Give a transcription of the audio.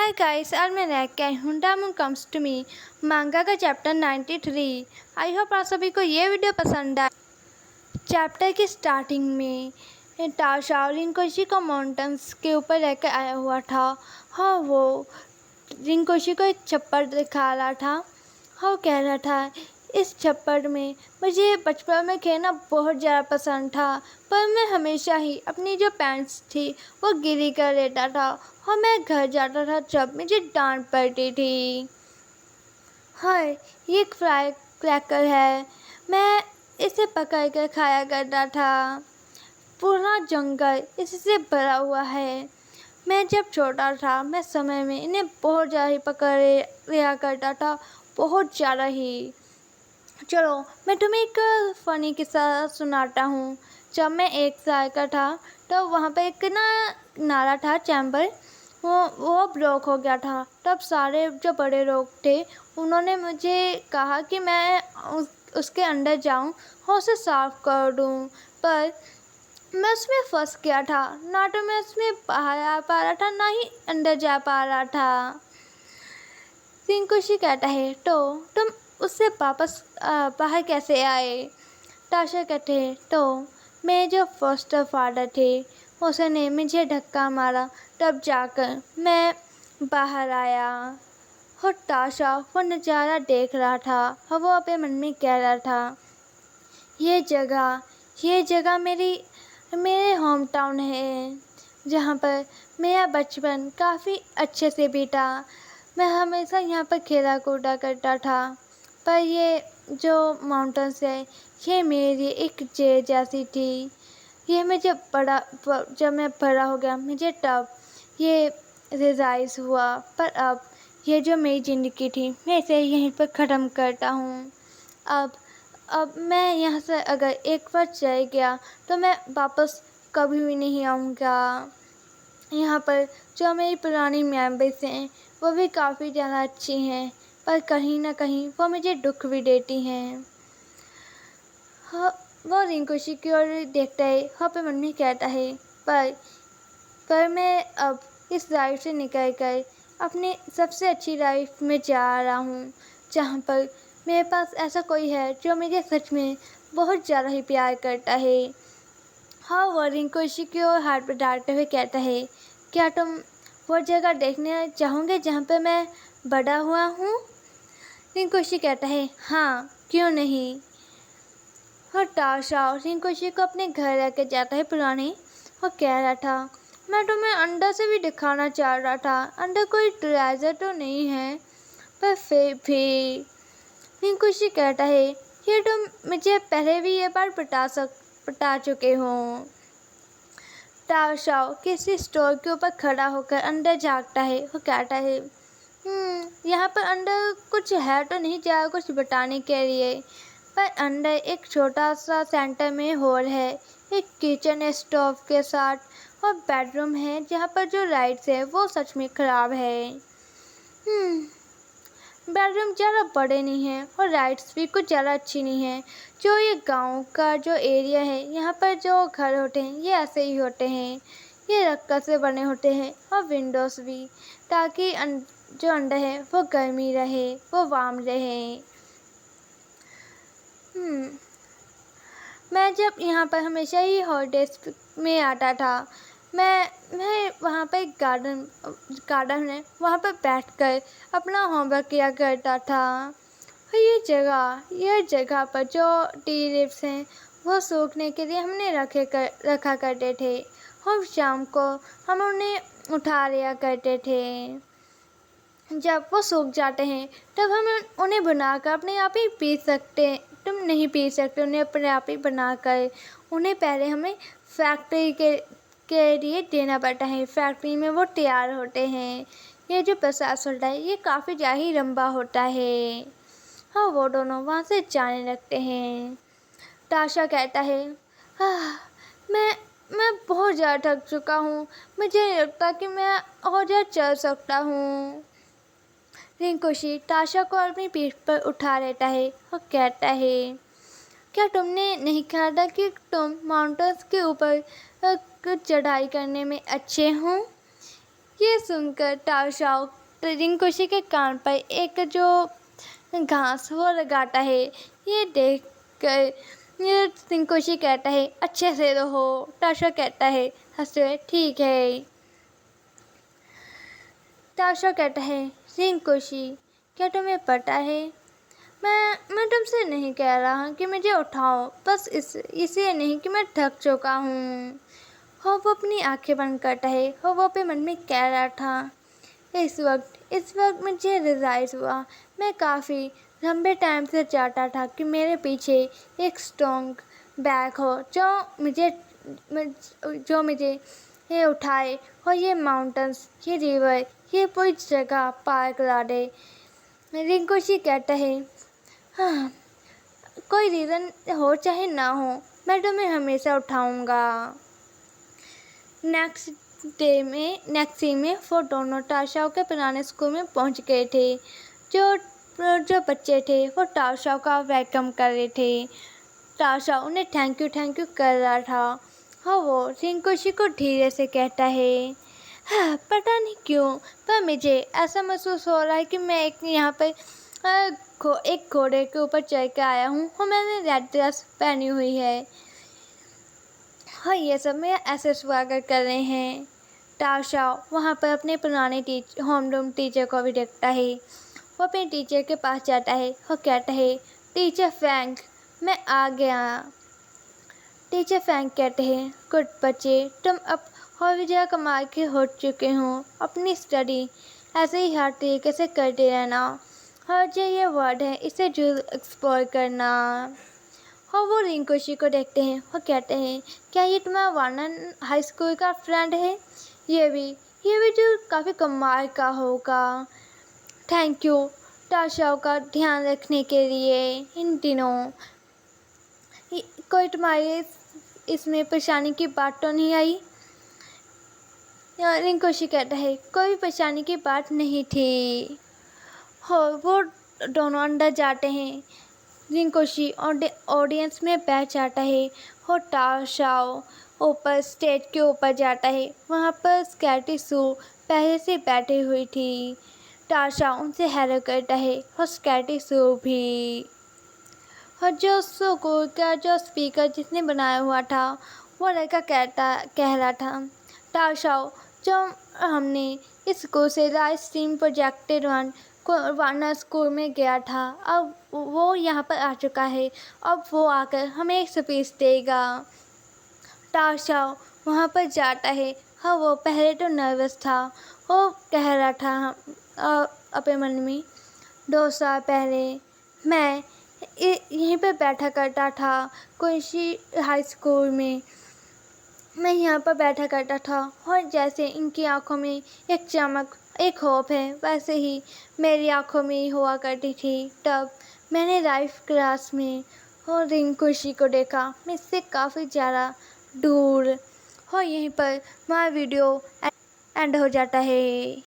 Hi guys, आज मैं लेके आई हूँ डायमंड कम्स टू मी मांगा का चैप्टर 93। आई होप आप सभी को ये वीडियो पसंद आए। चैप्टर की स्टार्टिंग में ताशा रिंकोशी को माउंटेन्स के ऊपर लेकर आया हुआ था। हाँ, वो रिंकोशी को एक छप्पर दिखा रहा था। हाँ, कह रहा था इस छप्पर में मुझे बचपन में खेलना बहुत ज़्यादा पसंद था, पर मैं हमेशा ही अपनी जो पैंट्स थी वो गीली कर लेता था और मैं घर जाता था जब मुझे डांट पड़ती थी। हाँ, ये एक फ्राई क्रैकर है, मैं इसे पकड़ कर खाया करता था। पूरा जंगल इससे भरा हुआ है। मैं जब छोटा था मैं समय में इन्हें बहुत ज़्यादा ही पकड़ लिया करता था, बहुत ज़्यादा ही। चलो मैं तुम्हें एक फ़नी किस्सा सुनाता हूँ। जब मैं 1 साल का था तो वहाँ पे एक नाला था, चैम्बर, वो ब्लॉक हो गया था। तब सारे जो बड़े लोग थे उन्होंने मुझे कहा कि मैं उसके अंदर जाऊँ और उसे साफ़ कर दूँ, पर मैं उसमें फंस गया था। ना तो मैं उसमें बाहर आ पा रहा था, ना ही अंदर जा पा रहा था। रिंकोशी कहता है तो तुम उससे वापस बाहर कैसे आए? ताशा कहते हैं तो मेरे जो फॉस्टर फादर थे उसने मुझे धक्का मारा, तब जाकर मैं बाहर आया। और ताशा वो नज़ारा देख रहा था और वो अपने मन में कह रहा था ये जगह मेरे होम टाउन है, जहाँ पर मेरा बचपन काफ़ी अच्छे से बीता। मैं हमेशा यहाँ पर खेला कूदा करता था, पर ये जो माउंटेन्स है ये मेरे लिए एक जेल जैसी थी। ये जब मैं बड़ा हो गया मुझे तब ये रियलाइज़ हुआ, पर अब ये जो मेरी ज़िंदगी थी मैं इसे यहीं पर ख़त्म करता हूँ। अब मैं यहाँ से अगर एक बार चले गया तो मैं वापस कभी भी नहीं आऊँगा। यहाँ पर जो मेरी पुरानी मेमोरीज हैं वो भी काफ़ी ज़्यादा अच्छी हैं, पर कहीं ना कहीं वो मुझे दुख भी देती हैं। हाँ, वो रिंकोशी की ओर देखता है, हाँ पे मन में कहता है पर मैं अब इस लाइफ से निकल कर अपनी सबसे अच्छी लाइफ में जा रहा हूँ, जहाँ पर मेरे पास ऐसा कोई है जो मुझे सच में बहुत ज़्यादा ही प्यार करता है। हाँ, वो रिंकोशी की ओर हाथ बढ़ाते हुए कहता है, क्या तुम वो जगह देखने चाहोगे जहाँ पे मैं बड़ा हुआ हूँ? रिंकोशी कहता है, हाँ, क्यों नहीं। और ताशा रिंकोशी को अपने घर लेके जाता है पुराने, और कह रहा था मैं तुम्हें अंदर से भी दिखाना चाह रहा था। अंदर कोई ट्रेजर तो नहीं है, पर फिर भी। रिंकोशी कहता है, ये तुम मुझे पहले भी ये बात बता चुके हो। ताशा किसी स्टोर के ऊपर खड़ा होकर अंदर झाँकता है और कहता है, यहाँ पर अंदर कुछ है तो नहीं ज़्यादा कुछ बताने के लिए, पर अंदर एक छोटा सा सेंटर में हॉल है, एक किचन स्टोव के साथ, और बेडरूम है जहाँ पर जो लाइट्स है वो सच में ख़राब है। बेडरूम ज़्यादा बड़े नहीं हैं और लाइट्स भी कुछ ज़्यादा अच्छी नहीं है। जो ये गांव का जो एरिया है यहाँ पर जो घर होते हैं ये ऐसे ही होते हैं, ये लक्कड़ से बने होते हैं और विंडोज़ भी, ताकि जो अंदर है वो गर्मी रहे, वो वार्म रहे। मैं जब यहाँ पर हमेशा ही हॉलीडेज में आता था, मैं वहाँ पर एक गार्डन है, वहाँ पर बैठकर अपना होमवर्क किया करता था। और ये जगह पर जो टी लीव्स हैं वो सूखने के लिए हमने रखा करते थे, और शाम को हम उन्हें उठा लिया करते थे। जब वो सूख जाते हैं तब हम उन्हें बनाकर अपने आप ही पी सकते हैं। तुम नहीं पी सकते उन्हें अपने आप ही बनाकर, उन्हें पहले हमें फैक्ट्री के लिए देना पड़ता है। फैक्ट्री में वो तैयार होते हैं। ये जो प्रोसेस होता है ये काफ़ी ज़्यादा ही लंबा होता है। हाँ, वो दोनों वहाँ से जाने लगते हैं। ताशा कहता है, मैं बहुत ज़्यादा थक चुका हूँ, मुझे नहीं लगता कि मैं और ज़्यादा चल सकता हूँ। रिंकोशी ताशा को अपनी पीठ पर उठा लेता है और कहता है, क्या तुमने नहीं कहा था कि तुम माउंटेन्स के ऊपर चढ़ाई करने में अच्छे हो? ये सुनकर ताओशाओ रिंकोशी के कान पर एक जो घास वो लगाता है। ये देखकर ये रिंकोशी कहता है, अच्छे से रहो। ताओशाओ कहता है हंसते हुए, ठीक है। ताओशाओ कहता है, रिंकोशी क्या तुम्हें पता है, मैं तुमसे नहीं कह रहा कि मुझे उठाओ, बस इसलिए नहीं कि मैं थक चुका हूँ। हो वो अपनी आंखें बंद करता है। हो वो अपने मन में कह रहा था, इस वक्त मुझे रियलाइज़ हुआ, मैं काफ़ी लंबे टाइम से चाहता था कि मेरे पीछे एक स्ट्रॉन्ग बैक हो जो मुझे ये उठाए और ये माउंटेन्स, ये रिवर, ये पूरी जगह पार करा दे। रिंकोशी कहता है, हाँ, कोई रीज़न हो चाहे ना हो, मैं तुम्हें हमेशा उठाऊँगा। नेक्स्ट सीन में वो दोनों ताओशाओ के पुराने स्कूल में पहुंच गए थे। जो बच्चे थे वो ताओशाओ का वेलकम कर रहे थे। ताओशाओ उन्हें थैंक यू कर रहा था। हाँ, वो रिंकोशी को धीरे से कहता है, हाँ, पता नहीं क्यों पर मुझे ऐसा महसूस हो रहा है कि मैं यहाँ पर एक घोड़े के ऊपर चढ़ के आया हूँ और मैंने रेड ड्रेस पहनी हुई है। हाँ, ये सब मेरा ऐसे स्वागत कर रहे हैं। ताओशाओ वहाँ पर अपने पुराने होमरूम टीचर को भी देखता है। वो अपने टीचर के पास जाता है और कहता है, टीचर फैंग, मैं आ गया। टीचर फैंग कहते हैं, गुड बच्चे, तुम अब और भी ज़्यादा कमाल के हो चुके हो। अपनी स्टडी ऐसे ही हर तरीके से करते रहना और जो ये वर्ड है इसे जरूर एक्सप्लोर करना। और वो रिंकोशी को देखते हैं और कहते हैं, क्या ये तुम्हारा वानन हाई स्कूल का फ्रेंड है? ये भी जो काफ़ी कमाल का होगा। थैंक यू ताओशाओ का ध्यान रखने के लिए इन दिनों। कोई तुम्हारे इसमें परेशानी की बात तो नहीं आई? रिंकोशी कहता है, कोई भी परेशानी की बात नहीं थी। हो वो दोनों अंदर जाते हैं। रिंकोशी ऑडियंस में बैठ जाता है और ताओशाओ ऊपर स्टेज के ऊपर जाता है। वहाँ पर स्कैटी सू पहले से बैठी हुई थी। ताओशाओ उनसे हेलो करता है और स्कैटी सू भी। और जो स्कूल का जो स्पीकर जिसने बनाया हुआ था वो लड़का कह रहा था, ताओशाओ, जो हमने इस स्कूल से लाइव स्ट्रीम प्रोजेक्टेड वाना स्कूल में गया था, अब वो यहाँ पर आ चुका है। अब वो आकर हमें एक स्पीच देगा। ताओशाओ वहाँ पर जाता है। हाँ, वो पहले तो नर्वस था। वो कह रहा था अपने मन में, 2 साल पहले मैं यहीं पर बैठा करता था कोशी हाई स्कूल में। मैं यहाँ पर बैठा करता था और जैसे इनकी आंखों में एक चमक, एक होप है, वैसे ही मेरी आंखों में हुआ करती थी। तब मैंने लाइव क्लास में और रिंकोशी को देखा, मैं इससे काफ़ी ज़्यादा दूर। और यहीं पर हमारा वीडियो एंड हो जाता है।